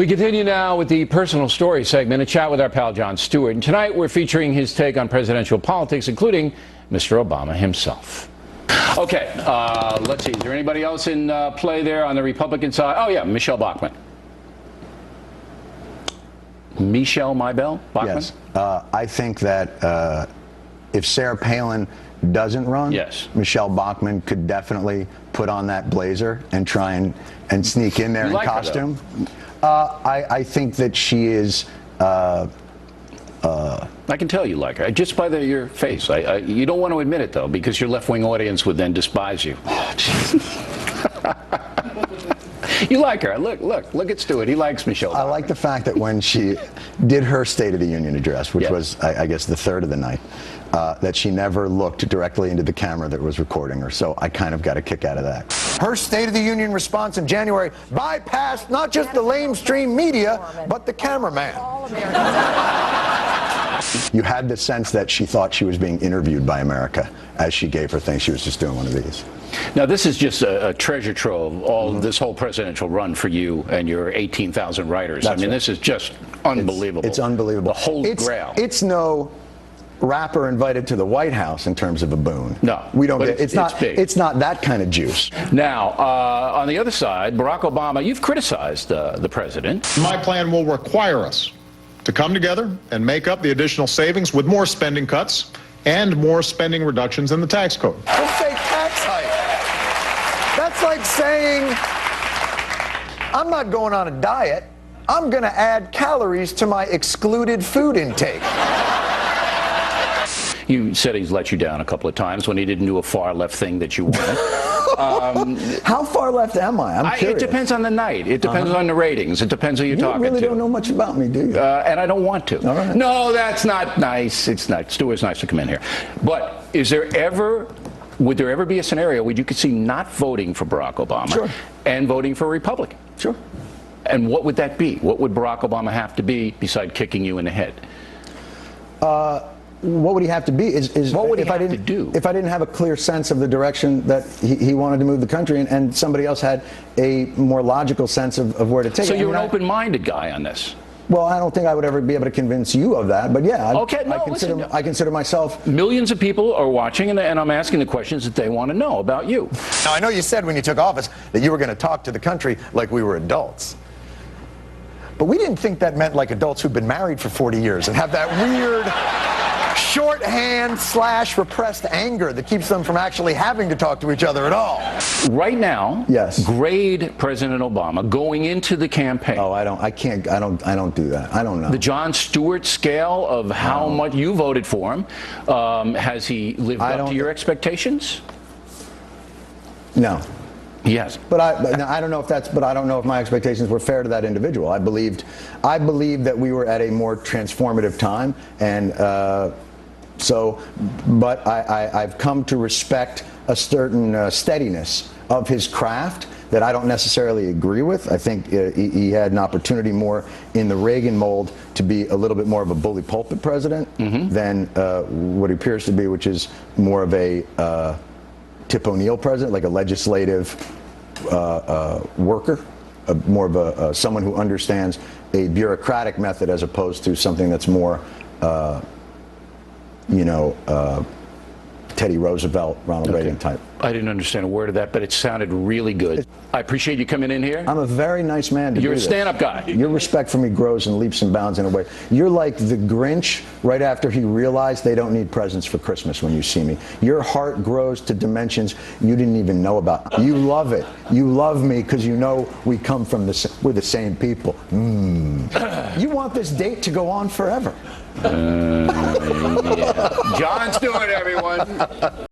We continue now with the personal story segment, a chat with our pal Jon Stewart. And tonight we're featuring his take on presidential politics, including Mr. Obama himself. Okay, let's see. Is there anybody else in play there on the Republican side? Oh, yeah, Michelle Bachmann. Michelle Bachmann? Yes. I think that if Sarah Palin doesn't run, yes, Michelle Bachmann could definitely put on that blazer and try and sneak in there in costume. I think that she is. I can tell you like her just by your face. You don't want to admit it though, because your left-wing audience would then despise you. You like her. Look at Stewart. He likes Michelle Bachmann. I like the fact that when she did her State of the Union address, which was, I guess, the third of the night, that she never looked directly into the camera that was recording her. So I kind of got a kick out of that. Her State of the Union response in January bypassed not just the lamestream media, but the cameraman. You had the sense that she thought she was being interviewed by America as she gave her thing. She was just doing one of these. Now, this is just a treasure trove, this whole presidential run for you and your 18,000 writers. That's this is just unbelievable. It's unbelievable. The Holy Grail. It's no rapper invited to the White House in terms of a boon. No. We don't get it's not big. It's not that kind of juice. Now, on the other side, Barack Obama, you've criticized the president. My plan will require us to come together and make up the additional savings with more spending cuts and more spending reductions in the tax code. Just say tax hike. That's like saying, I'm not going on a diet. I'm going to add calories to my excluded food intake. You said he's let you down a couple of times when he didn't do a far left thing that you wanted. How far left am I? I'm curious. It depends on the night. It depends on the ratings. It depends who you're talking to. You really don't know much about me, do you? And I don't want to. All right. No, that's not nice. It's not. Stuart's nice to come in here. But would there ever be a scenario where you could see not voting for Barack Obama Sure. and voting for a Republican? Sure. And what would that be? What would Barack Obama have to be besides kicking you in the head? What would he have to be? What would he have to do? If I didn't have a clear sense of the direction that he wanted to move the country in, and somebody else had a more logical sense of where to take it. So you're an open-minded guy on this? Well, I don't think I would ever be able to convince you of that, but yeah, I consider myself. Millions of people are watching, and I'm asking the questions that they want to know about you. Now, I know you said when you took office that you were going to talk to the country like we were adults. But we didn't think that meant like adults who've been married for 40 years and have that weird shorthand / repressed anger that keeps them from actually having to talk to each other at all. Right now, yes, grade President Obama going into the campaign. Oh, I don't do that. I don't know. The Jon Stewart scale of how much you voted for him, has he lived up to your expectations? No. Yes, but I don't know if but I don't know if my expectations were fair to that individual. I believed that we were at a more transformative time, and but I've come to respect a certain steadiness of his craft that I don't necessarily agree with. I think he had an opportunity more in the Reagan mold to be a little bit more of a bully pulpit president than what he appears to be, which is more of a Tip O'Neill president, like a legislative worker, more of a someone who understands a bureaucratic method as opposed to something that's more, Teddy Roosevelt, Ronald Reagan type. I didn't understand a word of that, but it sounded really good. I appreciate you coming in here. I'm a very nice man to You're do a stand-up guy. Your respect for me grows in leaps and bounds in a way. You're like the Grinch right after he realized they don't need presents for Christmas when you see me. Your heart grows to dimensions you didn't even know about. You love it. You love me because you know we're the same people. You want this date to go on forever. Yeah. Jon Stewart, everyone.